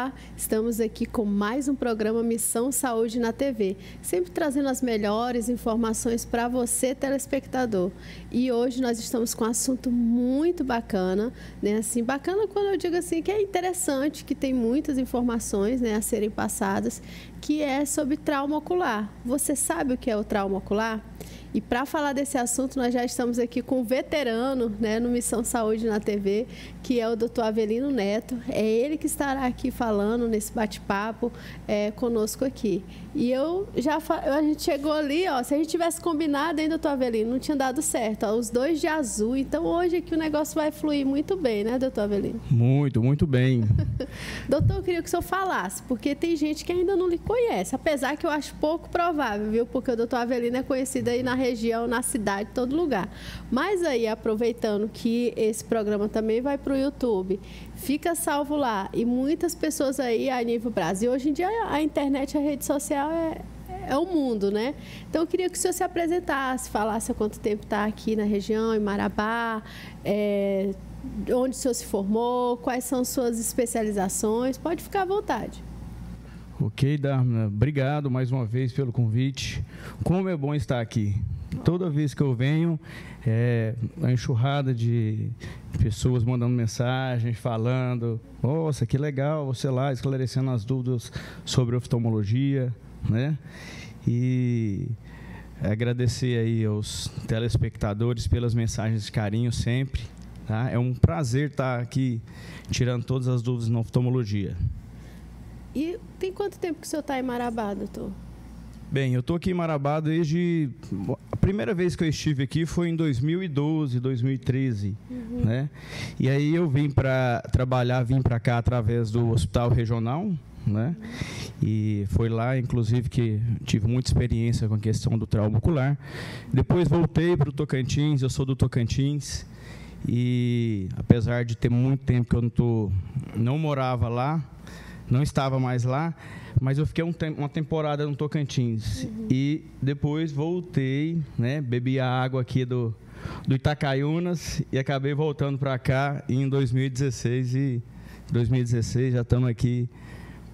Olá, estamos aqui com mais um programa Missão Saúde na TV, sempre trazendo as melhores informações para você, telespectador. E hoje nós estamos com um assunto muito bacana, né? Assim, bacana quando eu digo assim que é interessante, que tem muitas informações, né, a serem passadas, que é sobre trauma ocular. Você sabe o que é o trauma ocular? E para falar desse assunto, nós já estamos aqui com um veterano, né, no Missão Saúde na TV, que é o Dr. Avelino Neto. É ele que estará aqui falando nesse bate-papo conosco aqui. E a gente chegou ali, ó, se a gente tivesse combinado, hein, Dr. Avelino, não tinha dado certo. Ó, os dois de azul. Então, hoje aqui o negócio vai fluir muito bem, né, Dr. Avelino? Muito bem. Doutor, eu queria que o senhor falasse, porque tem gente que ainda não lhe conhece, apesar que eu acho pouco provável, viu? Porque o Dr. Avelino é conhecido aí na região, na cidade, em todo lugar. Mas aí, aproveitando que esse programa também vai para o YouTube, fica salvo lá. E muitas pessoas aí a nível Brasil. Hoje em dia, a internet, a rede social é o mundo, né? Então, eu queria que o senhor se apresentasse, falasse há quanto tempo está aqui na região, em Marabá, onde o senhor se formou, quais são suas especializações. Pode ficar à vontade. Ok, Dharma. Obrigado mais uma vez pelo convite. Como é bom estar aqui. Toda vez que eu venho, uma enxurrada de pessoas mandando mensagens, falando, nossa, que legal, você lá esclarecendo as dúvidas sobre oftalmologia, né? E agradecer aí aos telespectadores pelas mensagens de carinho sempre, tá? É um prazer estar aqui tirando todas as dúvidas na oftalmologia. E tem quanto tempo que o senhor está em Marabá, doutor? Bem, eu estou aqui em Marabá desde... A primeira vez que eu estive aqui foi em 2012, 2013, né? E aí eu vim para trabalhar, vim para cá através do Hospital Regional, né? E foi lá, inclusive, que tive muita experiência com a questão do trauma ocular. Depois voltei para o Tocantins, eu sou do Tocantins, e apesar de ter muito tempo que eu não morava lá, não estava mais lá, mas eu fiquei uma temporada no Tocantins. E depois voltei, né, bebi a água aqui do Itacaiunas e acabei voltando para cá em 2016. E 2016 já estamos aqui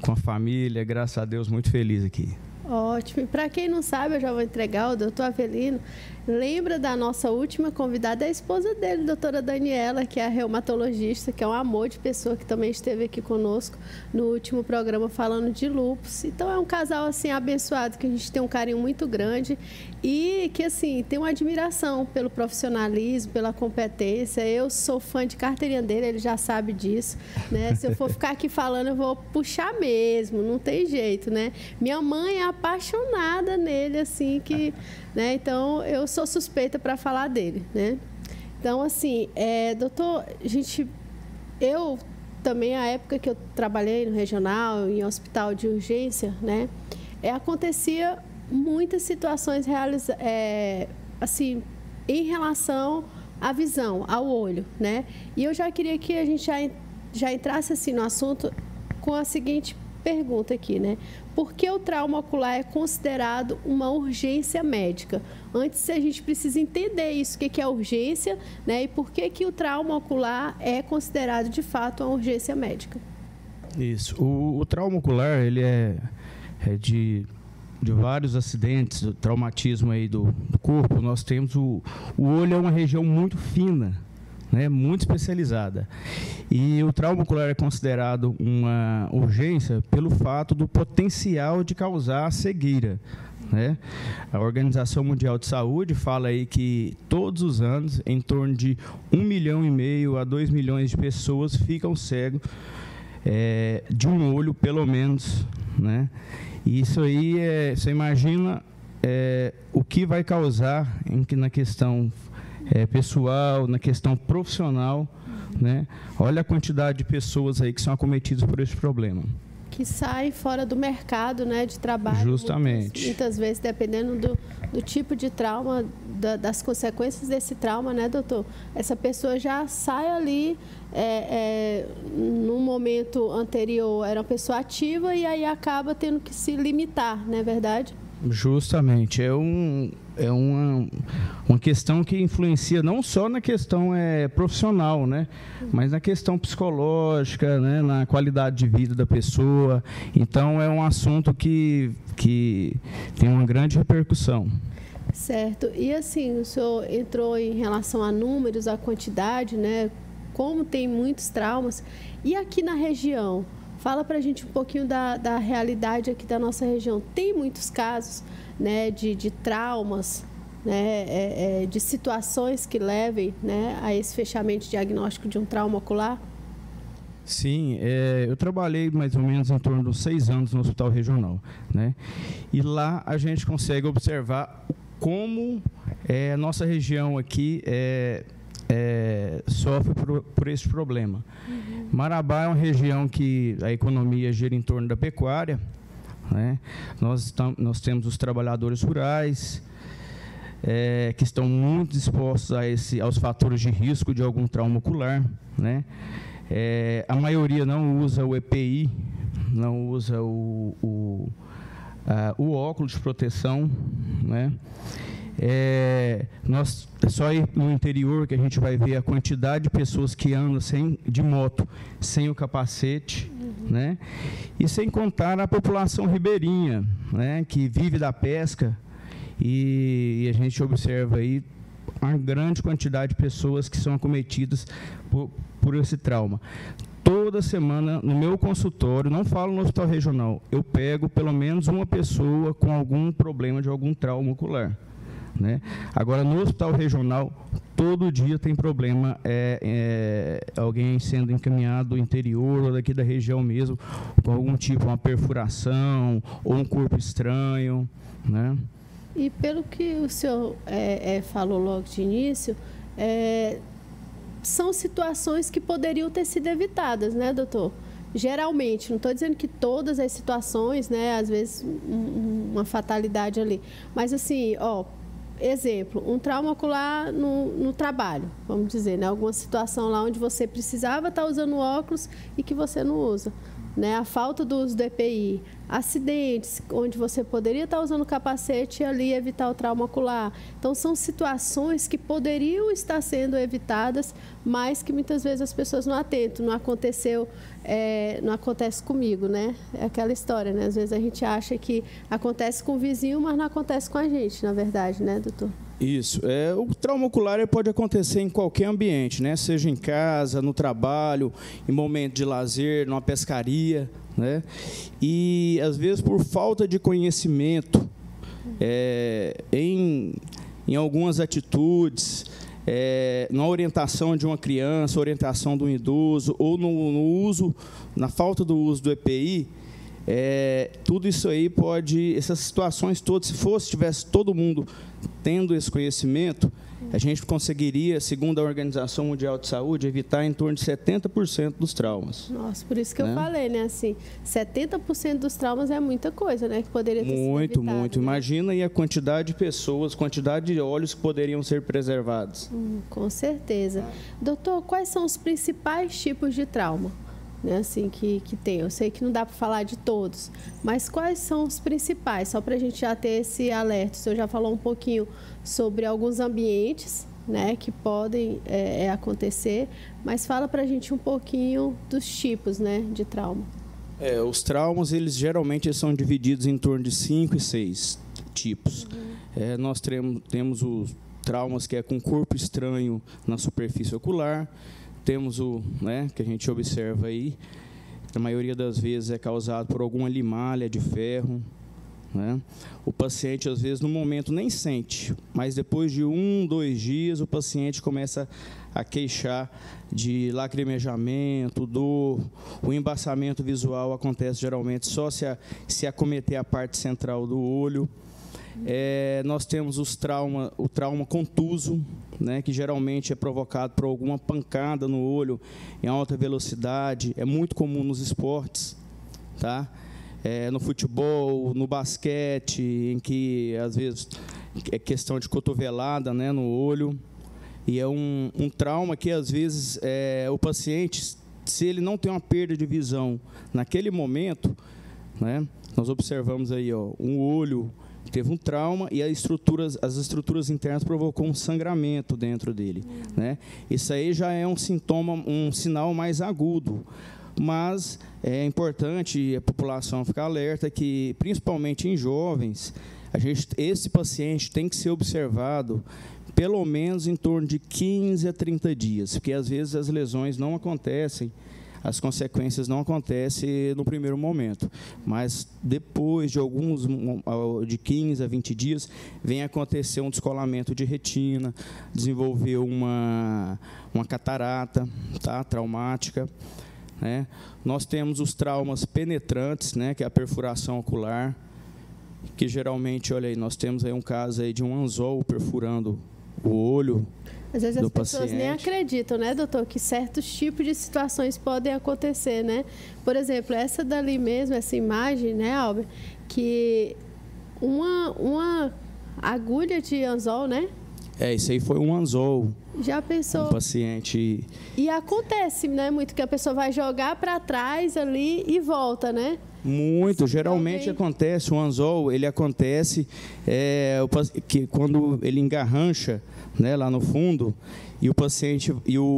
com a família, graças a Deus, muito feliz aqui. Ótimo. E para quem não sabe, eu já vou entregar, o doutor Avelino lembra da nossa última convidada, a esposa dele, a doutora Daniela, que é a reumatologista, que é um amor de pessoa, que também esteve aqui conosco no último programa falando de lúpus. Então, é um casal, assim, abençoado, que a gente tem um carinho muito grande e que, assim, tem uma admiração pelo profissionalismo, pela competência. Eu sou fã de carteirinha dele, ele já sabe disso, né? Se eu for ficar aqui falando, eu vou puxar mesmo, não tem jeito, né? Minha mãe é apaixonada nele, assim, que... né? Então, eu sou suspeita para falar dele, né? Então, assim, doutor, eu também, a época que eu trabalhei no regional, em hospital de urgência, né? Acontecia muitas situações assim, em relação à visão, ao olho, né? E eu já queria que a gente já entrasse, assim, no assunto com a seguinte pergunta aqui, né? Por que o trauma ocular é considerado uma urgência médica? Antes, a gente precisa entender isso, o que é urgência, né? E por que o trauma ocular é considerado, de fato, uma urgência médica? Isso. O trauma ocular, ele é de vários acidentes, do traumatismo aí do corpo. Nós temos o olho é uma região muito fina, né, muito especializada. E o trauma ocular é considerado uma urgência pelo fato do potencial de causar cegueira, né? A Organização Mundial de Saúde fala aí que todos os anos, em torno de 1,5 milhão a 2 milhões de pessoas ficam cegos de um olho, pelo menos, né? E isso aí, você imagina o que vai causar na questão pessoal, na questão profissional, né? Olha a quantidade de pessoas aí que são acometidas por esse problema. Que saem fora do mercado, né, de trabalho. Justamente. Muitas vezes, dependendo do tipo de trauma, das consequências desse trauma, né, doutor? Essa pessoa já sai ali, num momento anterior era uma pessoa ativa e aí acaba tendo que se limitar, não é verdade? Justamente. é uma questão que influencia não só na questão profissional, né, mas na questão psicológica, né, na qualidade de vida da pessoa. Então, é um assunto que tem uma grande repercussão. Certo. E assim, o senhor entrou em relação a números, a quantidade, né, como tem muitos traumas. E aqui na região, fala para a gente um pouquinho da realidade aqui da nossa região. Tem muitos casos, né, de traumas, né, de situações que levem, né, a esse fechamento diagnóstico de um trauma ocular? Sim, eu trabalhei mais ou menos em torno de 6 anos no hospital regional, né? E lá a gente consegue observar como a nossa região aqui sofre por esse problema. Uhum. Marabá é uma região que a economia gira em torno da pecuária, né? Nós temos os trabalhadores rurais, que estão muito expostos aos fatores de risco de algum trauma ocular, né? A maioria não usa o EPI, não usa o óculos de proteção, né? Só aí no interior que a gente vai ver a quantidade de pessoas que andam de moto sem o capacete, né? E sem contar a população ribeirinha, né, que vive da pesca, e a gente observa aí uma grande quantidade de pessoas que são acometidas por esse trauma. Toda semana, no meu consultório, não falo no hospital regional, eu pego pelo menos uma pessoa com algum problema de algum trauma ocular, né? Agora, no hospital regional, todo dia tem problema, alguém sendo encaminhado do interior ou daqui da região mesmo, com algum tipo, uma perfuração ou um corpo estranho, né? E pelo que o senhor falou logo de início, são situações que poderiam ter sido evitadas, né, doutor? Geralmente, não estou dizendo que todas as situações, né, às vezes uma fatalidade ali, mas assim, exemplo, um trauma ocular no trabalho, vamos dizer, né, alguma situação lá onde você precisava estar usando óculos e que você não usa, né, a falta do uso do EPI, acidentes onde você poderia estar usando capacete e ali evitar o trauma ocular. Então, são situações que poderiam estar sendo evitadas, mas que muitas vezes as pessoas não atentam. Não aconteceu, não acontece comigo, né? É aquela história, né? Às vezes a gente acha que acontece com o vizinho, mas não acontece com a gente, na verdade, né, doutor? Isso. O trauma ocular pode acontecer em qualquer ambiente, né? Seja em casa, no trabalho, em momento de lazer, numa pescaria, né? E, às vezes, por falta de conhecimento em algumas atitudes, na orientação de uma criança, orientação de um idoso, ou na falta do uso do EPI, tudo isso aí essas situações todas, se tivesse todo mundo tendo esse conhecimento, a gente conseguiria, segundo a Organização Mundial de Saúde, evitar em torno de 70% dos traumas. Nossa, por isso que eu falei, né? Assim, 70% dos traumas é muita coisa, né? Que poderia ter sido evitado, muito. Né? Imagina aí a quantidade de pessoas, quantidade de olhos que poderiam ser preservados. Com certeza. Doutor, quais são os principais tipos de trauma? Né, assim, que tem. Eu sei que não dá para falar de todos, mas quais são os principais? Só para a gente já ter esse alerta. O senhor já falou um pouquinho sobre alguns ambientes, né, que podem acontecer, mas fala para a gente um pouquinho dos tipos, né, de trauma. Os traumas, eles geralmente são divididos em torno de 5 e 6 tipos. Nós temos os traumas que é com corpo estranho na superfície ocular. Temos que a gente observa aí, que a maioria das vezes é causado por alguma limalha de ferro, né? O paciente, às vezes, no momento nem sente, mas depois de 1, 2 dias, o paciente começa a queixar de lacrimejamento, dor. O embaçamento visual acontece geralmente só se acometer a parte central do olho. Nós temos o trauma contuso, né, que geralmente é provocado por alguma pancada no olho em alta velocidade. É muito comum nos esportes, tá? No futebol, no basquete, em que, às vezes, é questão de cotovelada, né, no olho. E é um trauma que, às vezes, o paciente, se ele não tem uma perda de visão naquele momento, né, nós observamos aí um olho teve um trauma e as estruturas internas provocou um sangramento dentro dele, né? Isso aí já é um sintoma, um sinal mais agudo, mas é importante a população ficar alerta que, principalmente em jovens, esse paciente tem que ser observado pelo menos em torno de 15 a 30 dias, porque às vezes as lesões não acontecem, as consequências não acontecem no primeiro momento, mas depois de 15 a 20 dias, vem acontecer um descolamento de retina, desenvolver uma catarata, tá, traumática, né? Nós temos os traumas penetrantes, né, que é a perfuração ocular, que geralmente, olha aí, nós temos aí um caso aí de um anzol perfurando o olho. Às vezes as pessoas nem acreditam, né, doutor, que certos tipos de situações podem acontecer, né? Por exemplo, essa dali mesmo, essa imagem, né, Albert, que uma agulha de anzol, né? Isso aí foi um anzol. Já pensou? Um paciente. E acontece, né, muito que a pessoa vai jogar para trás ali e volta, né? Muito, geralmente acontece, o anzol, ele acontece que quando ele engarrancha, né, lá no fundo, e o paciente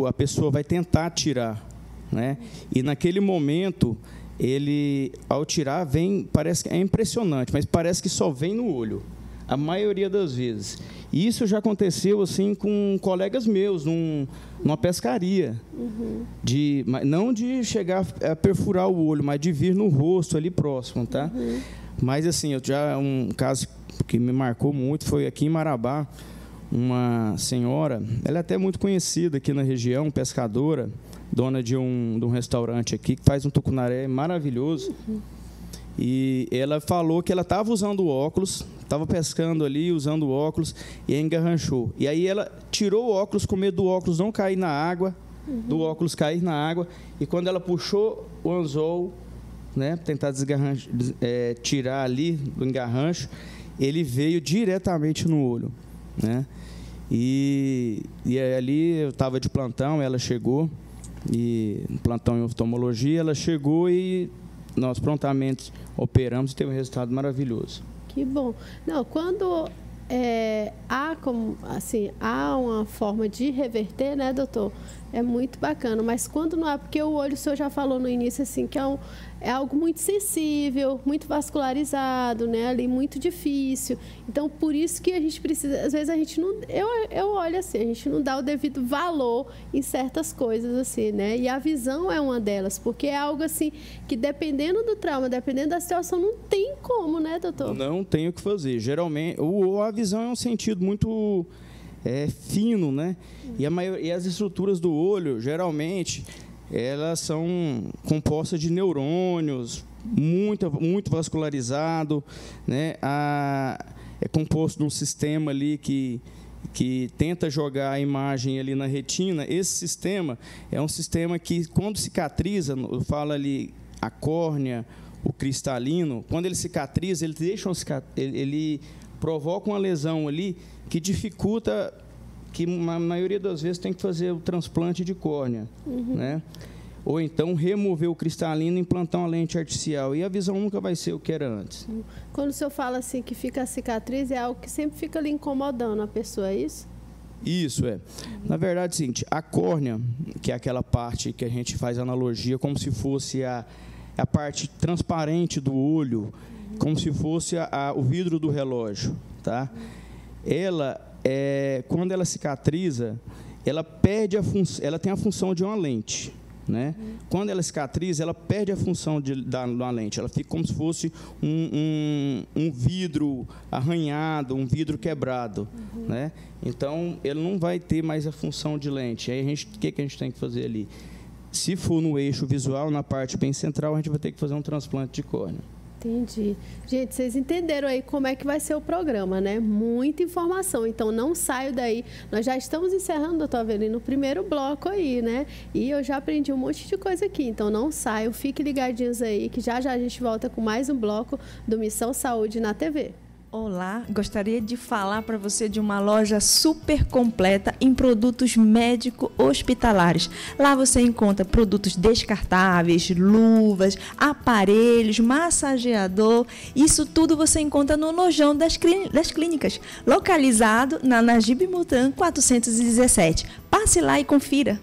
a pessoa vai tentar tirar, né? E naquele momento, ele ao tirar parece que é impressionante, mas parece que só vem no olho, a maioria das vezes. E isso já aconteceu assim com colegas meus numa pescaria, não de chegar a perfurar o olho, mas de vir no rosto ali próximo, tá? Mas assim, um caso que me marcou muito foi aqui em Marabá, uma senhora, ela é até muito conhecida aqui na região, pescadora, dona de um restaurante aqui que faz um tucunaré maravilhoso. E ela falou que ela estava usando óculos, estava pescando ali, usando óculos, e aí engarranchou. E aí ela tirou o óculos com medo do óculos não cair na água, do óculos cair na água, e quando ela puxou o anzol, né, tentar tirar ali do engarrancho, ele veio diretamente no olho, né? E ali eu estava de plantão, ela chegou, plantão em oftalmologia, ela chegou e nós prontamente operamos e teve um resultado maravilhoso. Que bom. Não, quando há uma forma de reverter, né, doutor? É muito bacana, mas quando não há, porque o olho, o senhor já falou no início, assim, que é algo muito sensível, muito vascularizado, né, ali muito difícil. Então, por isso que a gente precisa, às vezes a gente não, eu olho assim, a gente não dá o devido valor em certas coisas, assim, né, e a visão é uma delas, porque é algo assim, que dependendo do trauma, dependendo da situação, não tem como, né, doutor? Não tem o que fazer. Geralmente, a visão é um sentido muito fino, né? E as estruturas do olho, geralmente, elas são compostas de neurônios, muito vascularizado, né? É composto de um sistema ali que tenta jogar a imagem ali na retina. Esse sistema é um sistema que, quando cicatriza, eu falo ali a córnea, o cristalino, quando ele cicatriza, ele provoca uma lesão ali que dificulta, que na maioria das vezes tem que fazer o transplante de córnea, né? Ou então remover o cristalino e implantar uma lente artificial. E a visão nunca vai ser o que era antes. Quando o senhor fala assim que fica a cicatriz, é algo que sempre fica ali incomodando a pessoa, é isso? Isso, é. Na verdade, é o seguinte, a córnea, que é aquela parte que a gente faz analogia, como se fosse a parte transparente do olho, como se fosse o vidro do relógio, tá? Quando ela cicatriza, ela perde ela tem a função de uma lente, né? Quando ela cicatriza, ela perde a função de uma lente, ela fica como se fosse um vidro arranhado, um vidro quebrado, né? Então, ele não vai ter mais a função de lente. Aí o que a gente tem que fazer ali? Se for no eixo visual, na parte bem central, a gente vai ter que fazer um transplante de córnea. Entendi. Gente, vocês entenderam aí como é que vai ser o programa, né? Muita informação, então não saio daí. Nós já estamos encerrando, doutor Avelino, o primeiro bloco aí, né? E eu já aprendi um monte de coisa aqui, então não saiam, fiquem ligadinhos aí, que já a gente volta com mais um bloco do Missão Saúde na TV. Olá, gostaria de falar para você de uma loja super completa em produtos médico-hospitalares. Lá você encontra produtos descartáveis, luvas, aparelhos, massageador. Isso tudo você encontra no lojão das clínicas, localizado na Najib Mutran 417. Passe lá e confira.